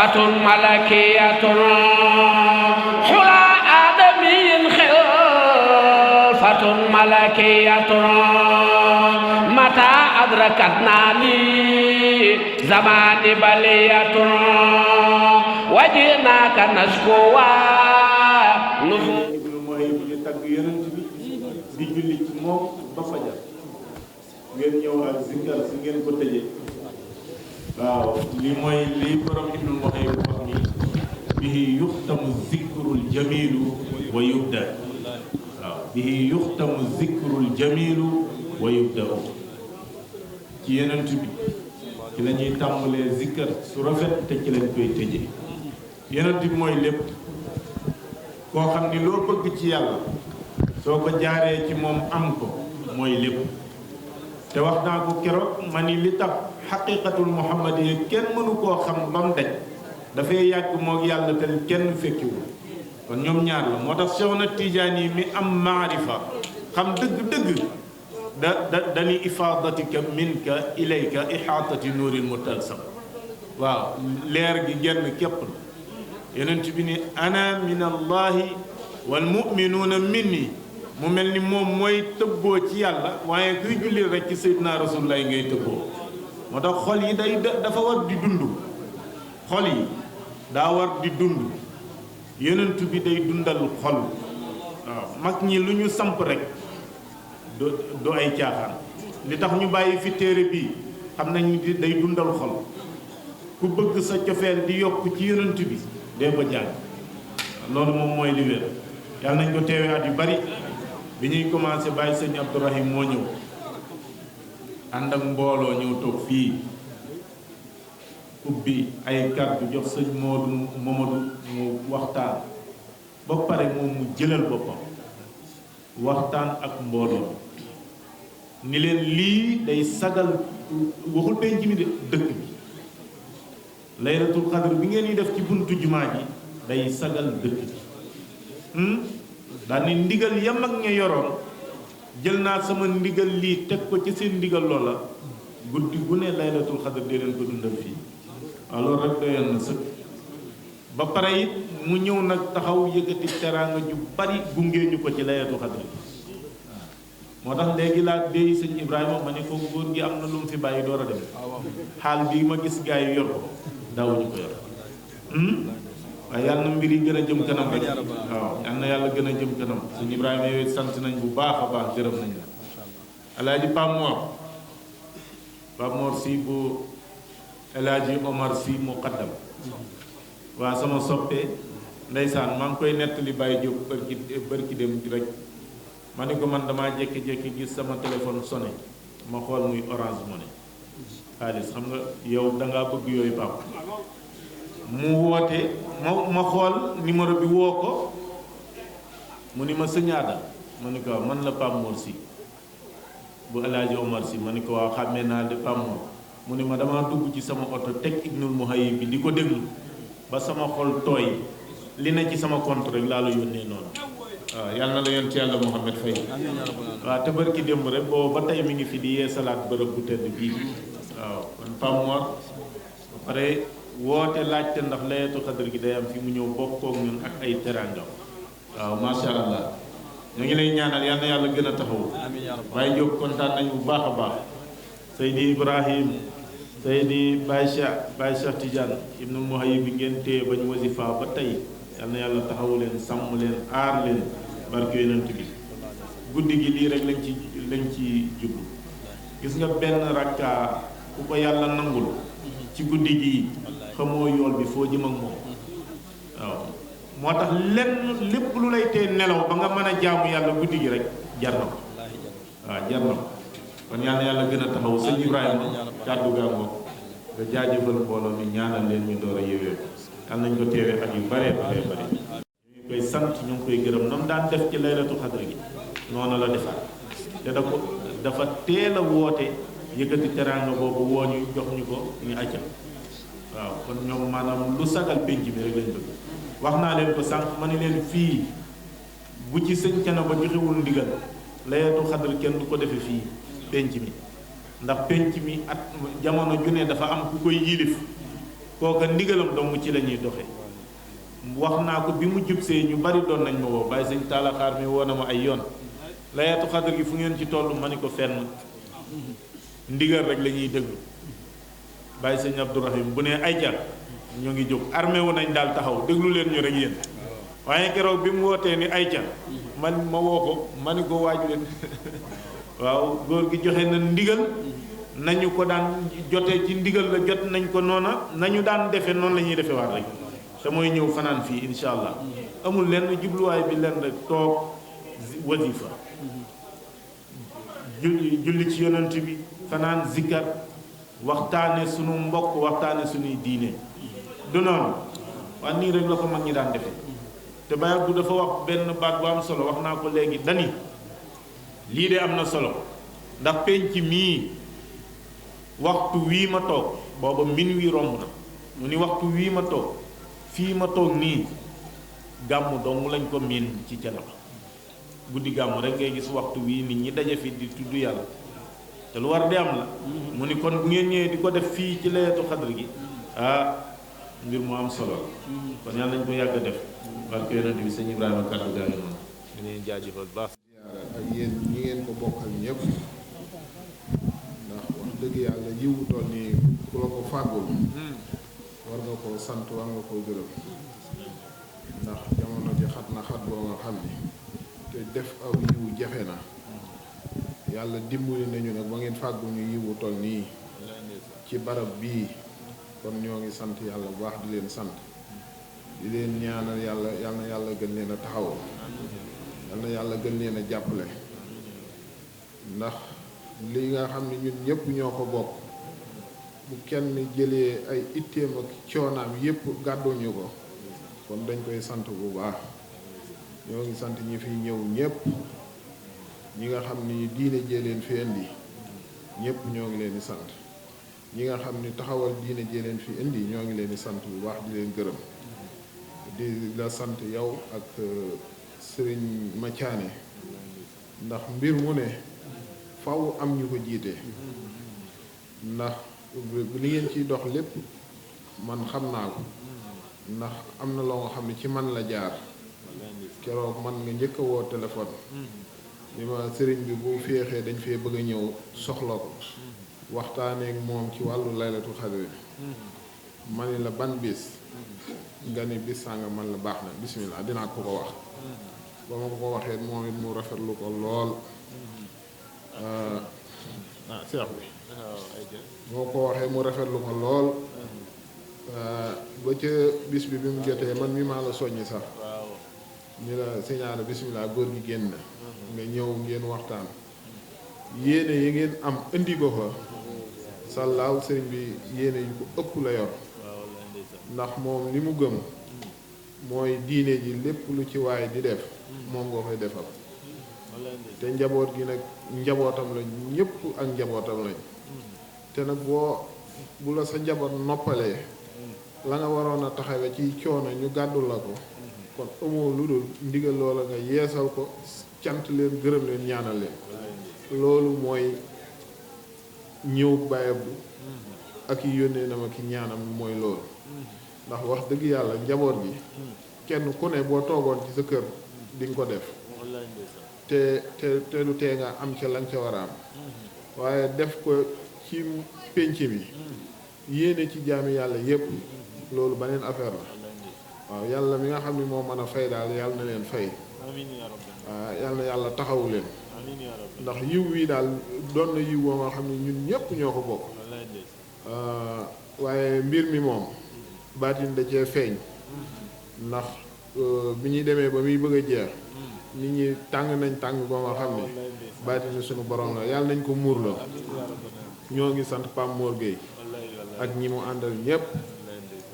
فتن ملكية حلى آدمي خلفة ملكية متى أدركتنا لي زمان بلية وجئناك نشكو mooy bu ñu tagg yonent bi di julli ci moom ba fajar ngeen ñëw ak zikkar si ngeen ko tëjee waaw li mooy li borom Ibnul Muhayyib wax ni bihi yuxtamu zikrul jamilu wa yubda waaw bihi yuxtamu zikrul jamilu wa yubda ci yonent bi ci la ñuy tàmbalee zikkar su rafet te ci lañ koy tëjee yonent bi mooy lépp koo xam ni loo bëgg ci yàlla soo ko jaaree ci moom am ko mooy lépp te wax naa ko keroog ma ni li tax xaqiqatul muhammadiyya kenn mënu koo xam ba mu daj dafay yàgg moog yàlla te kenn fekkiwul kon ñoom ñaar la moo tax Seexna Tijaan yi mi am maarifa xam dëgg-dëgg dañuy ifaadatika minka ilayka ihaatati nuuril mutalsam waaw leer gi genn képp la yonent bi ni ana min allahi wal muminuuna minni mu mel ni moom mooy tëbboo ci yàlla waaye kuy julli rek ci sayyidina rasulullah ngay tëbboo moo tax xol yi dafa war di dund xol yi daa war di dund yonent bi day dundal xol waaw mag ñi lu ñu samp rek du ay caaxaan li tax ñu bàyyi fi téere bii xam nañ ni day dundal xol ku bëgg sa cofeel di yokk ci yonent bi dee ko jàng loolu moom mooy li wér yàlla nañ ko teewee at yu bari bi ñuy commencé bàyyi sëñ Abdourahim moo ñëw ànd ak mbooloo ñëw toog fii ubbi ay kàddu jox sëñ Mamadou mu waxtaan ba pare moom mu jëlal boppam waxtaan ak mbooloo ni leen lii day sagal waxul penc mi de dëkk bi laylatul xadr bi ngeen di def ci buntu jumaa ji day sagal dëkk bi daal ni ndigal ya mag ña yoroon jël naa sama ndigal lii teg ko ci seen ndigal loola guddi gu ne laylatul xadr dee leen ko dundal fii waaw loolu rek doyoon na sëkk ba pare it mu ñëw nag taxaw yëkkati teraanga ju bari gunge ñu ko ci laylatul xadr bi moo tax léegi laa déy sëñ Ibrahima ma ne ko góor gi am na lu mu fi bàyyi door a dem xaal bii ma gis gaa yi yor ko daawuñu ko yor waaye yàlla na mbir yi gën a jëm kanam rek waaw yàlla na yàlla gën a jëm kanam sëñ Ibrahima yooyu sant nañ bu baax a baax gërëm nañ la alaaji Pape Mor si bu alaaji Omar si muqaddam waa sama soppe ndeysaan maa ngi koy nettali Baye Diop bërki dem rek ma ne ko man damaa jékki-jékki gis sama téléphone sonné ma xool muy Orange Money xaalis xam nga yow dangaa bëgg yooyu Pape mu woote ma xool numéro bi woo ko mu ni ma sëñaada ma ne ko waaw man la Pape Mor si bu Alaaji Omar si ma ne ko waaw xàmmee naa de Pape Mor mu ni ma damaa dugg ci sama oto teg Ibnul Muhayyib bi di ko déglu ba sama xol tooy li ne ci sama compte rek laa la yónnee noonu waaw yàlla na la yoon ci yàlla Mouhamed Faye waaw te barki démb rek boobu ba tey mi ngi fi di yee salaat bërëb bu tedd bii waaw kon Pape Mor ba pare woote laajte ndax laylatul xadr gi day am fi mu ñëw bokkook ñun ak ay teranga waaw macha allah ñu ngi lay ñaanal yal na yàlla gën a taxaw Baye Diop kontaan nañ bu baax a baax Seydi Ibrahim Seydi Baye Cheikh Tidiane Ibnul Muhayyib bi ngeen téye bañ wasifa ba tey yal na yàlla taxawu leen sàmm leen aar leen barke yonent bi guddi gi lii rek lañ ci jublu gis nga benn rakka ku ko yàlla nangul ci guddi gi xamoo yool bi foo jëm ak moom waaw moo tax lépp lu lay tee nelaw ba nga mën a jaamu yàlla guddi gi rek jar na ko waaw jar na ko kon yàlla yàlla gën a taxaw sëñ Ibrahima kàddu gaa ngoog nga jaajëfal mbooloo mi ñaanal leen ñu door a yéwee yàlla nañ ko teewee ak yu bare bare bare ñu ngi koy sant ñu ngi koy gërëm nam daan def ci laylatu xadr gi noonu la defaat te dafa teel a woote yëkkati teraanga boobu woo ñu jox ñu ko ñu acca waaw kon ñoom maanaam lu sagal penc bi rek lañ bëgg wax naa leen ko sànq ma ne leen fii bu ci sëñ Thiénaba joxewul ndigal laylatul xadr kenn du ko defe fii penc mi ndax penc mi at jamono ju ne dafa am ku koy yilif kooka ndigalam dong ci la ñuy doxe wax naa ko bi mu jubsee ñu bari doon nañ ma woo bàyyi sëñ Talla Xaar mi woo na ma ay yoon layatu xadar gi fu ngeen ci toll ma ni ko fenn ndigal rek la ñuy déglu bàyyi sëñ Abdourahim bu ne ay jar ñu ngi jóg armé wu nañ daal taxaw déglu leen ñu rek yéen waaye keroog bi mu wootee ni ay jar man ma woo ko ma ni ko waaj leen waaw góor gi joxe na ndigal nañu ko daan jotee ci ndigal la jot nañ ko noona nañu daan defe noonu la ñuy defe waat rek te mooy ñëw fanaan fii insha allah amul lenn jubluwaay bi lenn rek toog wasifa julli ci yonent bi fanaan zikkar waxtaane sunu mbokk waxtaane sunuy diine du noonu waa nii rek la ko mag ñi daan defe te Baye Abdou dafa wax benn baat bu am solo wax naa ko léegi dani lii de am na solo ndax penc mii waxtu wii ma toog booba min wi romb na mu ni waxtu wii ma toog fii ma toog nii gàmmu dong lañ ko miin ci Thiénaba guddi gàmmu rek ngay gis waxtu wii nit ñi daje fi di tudd yàlla te lu war di am la mu ni kon bu ngeen ñëwee di ko def fii ci laylatul xadr gi mbir mu am solo kon yàlla nañ ko yàgg a def barke yonent bi sëñ Ibrahima kàddu gaa ngi noonu di leen jaajëfal baax ak yéen ñi ngeen ko bokkal ñëpp ndax wax dëgg yàlla yiwu toll nii ku la ko fàggul war nga koo sant war nga koo gërëm ndax jamono ji xat na xat boo nga xam ni te def aw yiwu jafe na yàlla dimbali nañu nag ba ngeen fàggul ñu yiwu toll nii ci barab bii kon ñoo ngi sant yàlla bu baax di leen sant di leen ñaanal yàlla yal na yàlla gën leen a taxaw yal na yàlla gën leen a jàppale ndax li nga xam ne ñun ñëpp ñoo ko bokk bu kenn jëlee ay itteem ak coonaam yëpp gàdduñu ko kon dañ koy sant bu baax ñoo ngi sant ñi fi ñëw ñëpp ñi nga xam ni diine jee leen fi indi ñëpp ñoo ngi leen di sant ñi nga xam ni taxawal diine jee leen fi indi ñoo ngi leen di sant bu baax di leen gërëm di la sant yow ak sëriñ Mathiané ndax mbir mu ne faw am ñu ko jiite ndax li ngeen ciy dox lépp man xam naa ko ndax am na loo nga xam ne ci man la jaar keroog man nga njëkk a woo téléphone li ma sëriñ bi bu féexee dañ fee bëgg a ñëw soxla ko waxtaaneek moom ci wàllu laylatul xadr ma ni la ban bis nga ni bis sànga man la baax na bismillah dinaa ko wax ba ma ko waxee moom it mu rafetlu ko lool seex bi moo ko waxee mu rafetlu ko lool ba ca bis bi mu jotee man mi maa la soññi sax ñu la signalé bismillah góor gi génn nga ñëw ngeen waxtaan yéene yi ngeen am indi ko fa sàllaaw sëriñ bi yéene yu ko ëpp la yor ndax moom li mu gëm mooy diine ji lépp lu ci waay di def moom nga koy defal te njaboot gi nag njabootam lañ ñëpp ak njabootam lañ te nag bu la sa njaboot noppalee la nga waroon a taxawe ci coono ñu gàddul la ko kon amoo lu dul ndigal loola nga yeesal ko cant leen gërëm leen ñaanal leen loolu mooy ñëw Baye Abdou ak yi yónnee na ma ki ñaanam mooy loolu ndax wax dëgg yàlla njaboot gi kenn ku ne boo toogoon ci sa kër di nga ko def te du tee nga am ca lañ ca war a am waaye def ko ci pénc mi yéene ci jaami yàlla yépp loolu beneen affaire la waaw yàlla mi nga xam ne moo mën a fay daal yàlla na leen fay waaw yàlla na yàlla taxawu leen ndax yiw wi daal doon na yiw boo nga xam ne ñun ñëpp ñoo ko bokk waaye mbir mi moom baatin da cee feeñ ndax bi ñuy demee ba muy bëgg a jeex nit ñi tàng nañ tàng boo nga xam ne baatin sunu borom la yàlla nañ ko muur la ñoo ngi sant Pam Mor Gueye ak ñi mu àndal ñëpp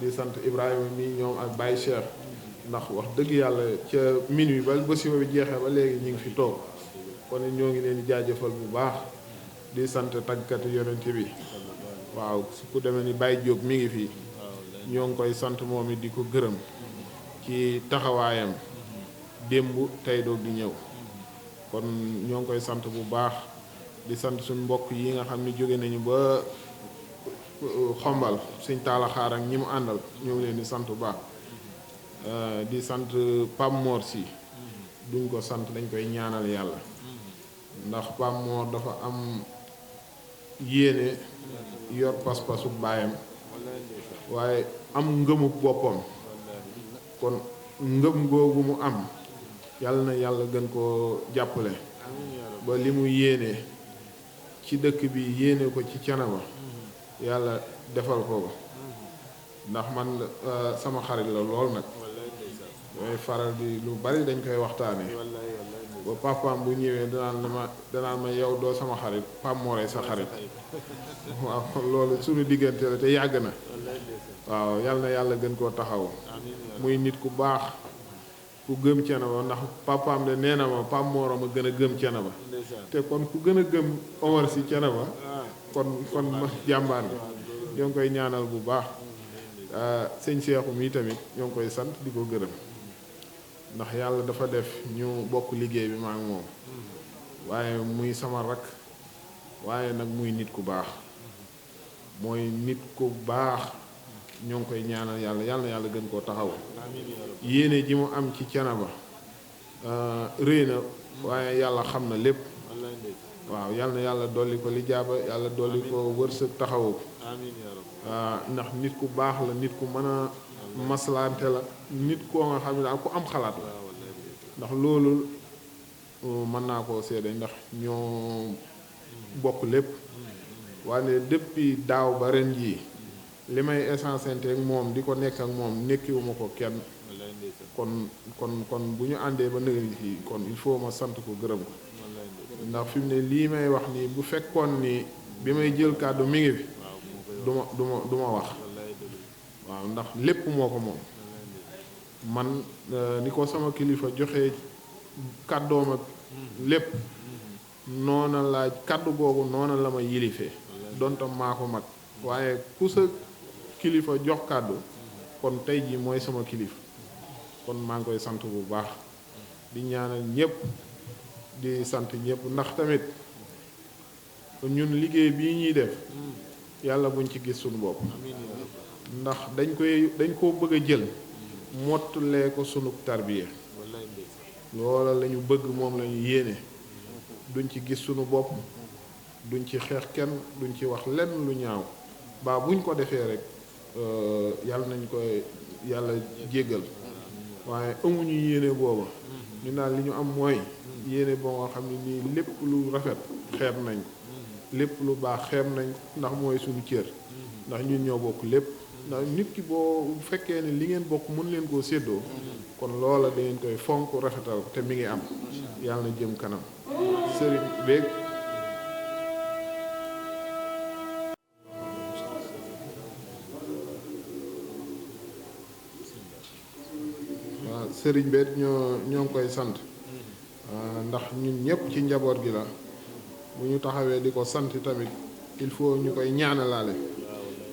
di sant Ibrahima mi ñoom ak Baye Cheikh ndax wax dëgg yàlla ca minuit ba siba bi jeexee ba léegi ñu ngi fi toog kon ñoo ngi leen di jaajëfal bu baax di sant tàggkat yonent bi waaw su ku demee ni Baye Diop mi ngi fii ñoo ngi koy sant moom it di ko gërëm ci taxawaayam démb tey doog di ñëw kon ñoo ngi koy sant bu baax di sant suñu mbokk yi nga xam ne jóge nañu ba xombal sëñ Taala Xaar ak ñi mu àndal ñoo ngi leen di sant bu baax di sant Pam Mor si duñ ko sant dañ koy ñaanal yàlla ndax Pam Mor dafa am yéene yor pas-pasu baayam waaye am ngëmu boppam kon ngëm googu mu am yàlla na yàlla gën koo jàppale ba li mu yéene ci dëkk bi yéene ko ci Thiénaba yàlla defal ko ndax man sama xarit la lool nag damay faral di lu bari dañ koy waxtaane ba papaam bu ñëwee danaan ma yow doo sama xarit Pam Mor sa xarit waaw loolu suñu diggante la te yàgg na waaw yàlla na yàlla gën koo taxaw muy nit ku baax ku gëm Thiénaba ndax papaam de nee na ma Pam Mor ma gën a gëm Thiénaba te kon ku gën a gëm Omar si Thiénaba kon ma jàmbaar bi ñoo ngi koy ñaanal bu baax sëñ Seexu mi tamit ñoo ngi koy sant di ko gërëm ndax yàlla dafa def ñu bokk liggéey bi ma ak moom waaye muy sama rakk waaye nag muy nit ku baax mooy nit ku baax ñoo ngi koy ñaanal yàlla yàlla gën koo taxaw yéene ji mu am ci Thiénaba rëy na waaye yàlla xam na lépp waaw yàlla dolli ko li jaaba yàlla dolli ko wërsëg taxawu ndax nit ku baax la nit ku mën a maslante la nit koo nga xam ne daal ku am xalaat la ndax loolu mën naa koo seede ndax ñoo bokk lépp waaye depuis daaw ba ren jii li may essencenté ak moom di ko nekk ak moom nekkiwuma ko kenn kon bu ñu àndee ba nëgëni fii kon il faut ma sant ko gërëm ko ndax fi mu ne lii may wax nii bu fekkoon ni bi may jël kàddu mi ngi fi du ma wax waaw ndax lépp moo ko moom man ni ko sama kilifa joxe kàddoom ak lépp noona laaj kàddu googu noona la ma yilifee donte maa ko mag waaye ku sa kilifa jox kàddu kon tey jii mooy sama kilifa kon maa ngi koy sant bu baax di ñaanal ñëpp di sant ñëpp ndax tamit ñun liggéey bii ñuy def yàlla buñ ci gis suñu bopp ndax dañ koo bëgg a jël mottalee ko sunu tarbiya loola la ñu bëgg moom la ñu yéene duñ ci gis sunu bopp duñ ci xeex kenn duñ ci wax lenn lu ñaaw baa buñ ko defee rek yàlla nañ ko yàlla jéggal waaye amuñu yéene booba ñu naan li ñu am mooy yéene boo nga xam ne nii lépp lu rafet xeeb nañ ko lépp lu baax xeeb nañ ko ndax mooy suñu cër ndax ñun ñoo bokk lépp ndax nit ki boo fekkee ne li ngeen bokk mën leen koo séddoo kon loola da ngeen koy fonk rafetal ko te mi ngi am yàlla na jëm kanam sëriñ beeg waaw sëriñ beeg ñoo ngi koy sant ndax ñun ñëpp ci njaboot gi la bu ñu taxawee di ko sant tamit il faut ñu koy ñaanalaale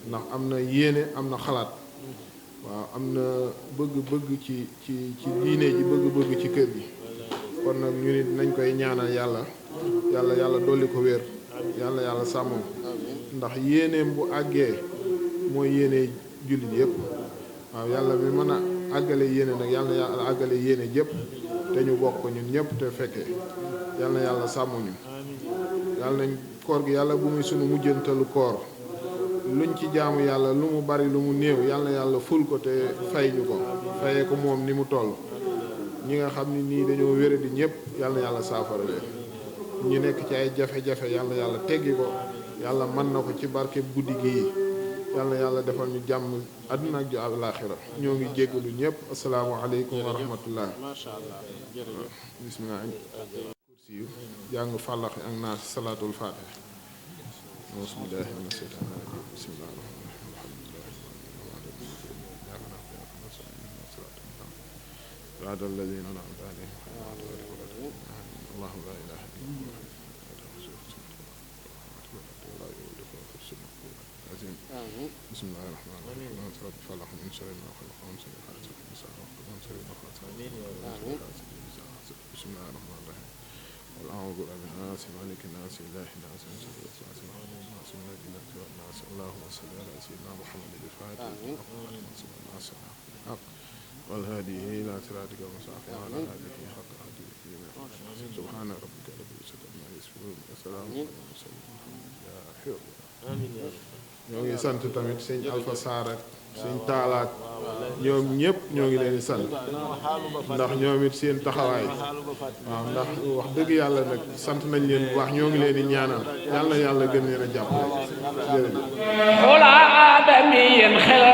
ndax am na yéene am na xalaat waaw am na bëgg-bëgg ci diine ji bëgg-bëgg ci kër gi kon nag ñu nit nañ koy ñaanal yàlla dolli ko wér yàlla sàmm ndax yéeneem bu àggee mooy yéene jullit yëpp waaw yàlla mi mën a àggale yéene nag yàlla àggale yéene jëpp te ñu bokk ñun ñëpp te fekkee yàlla sàmm ñu yàlla nañ koor gi yàlla bu muy sunu mujjantalu koor luñ ci jaamu yàlla lu mu bari lu mu néew yàlla ful ko te fay ñu ko fayee ko moom ni mu toll ñi nga xam ne nii dañoo wére di ñëpp yàlla saafara leen ñu nekk ci ay jafe-jafe yàlla teggi ko yàlla mën na ko ci barke guddi gii yàlla defal ñu jàmm àdduna ak ju àllaaxira ñoo ngi jéggalu ñëpp asalaamaaleykum wa rahmatullah bismillah kursi yu jàng fàllaxi ak naas salaatul faatiha bismillahi mina shaytaani rajiim bismillahi صراط الذين أنعمت عليهم الله لا إله إلا الله بسم الله الرحمن الرحيم صراط الفلاح من شر ما خلق ومن شر حاسد إذا حسد ومن شر النفاثات بسم الله الرحمن الرحيم قل أعوذ برب الناس مالك الناس إله الناس من شر الوسواس الناس من الجنة والناس اللهم صل على سيدنا محمد الفاتح الناس الحق والهادي إلى صراطك المستقيم وعلى آله حق قدره سبحان ربك رب العزة عما يصفون وسلام على المرسلين الحمد لله ñoo ngi sant tamit sëñ Alpha Sarr ak sëñ Taalaak ñoom ñëpp ñoo ngi leen di sant ndax ñoom it seen taxawaay waaw ndax wax dëgg yàlla nag sant nañ leen bu baax ñoo ngi leen di ñaanal yàlla yàlla gën leen a jàppale jërëjëf xula aadamiyin xel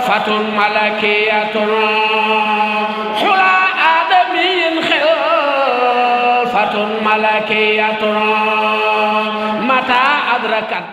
fatun malakiyatun xula aadamiyin xel fatun malakiyatun mata adrakat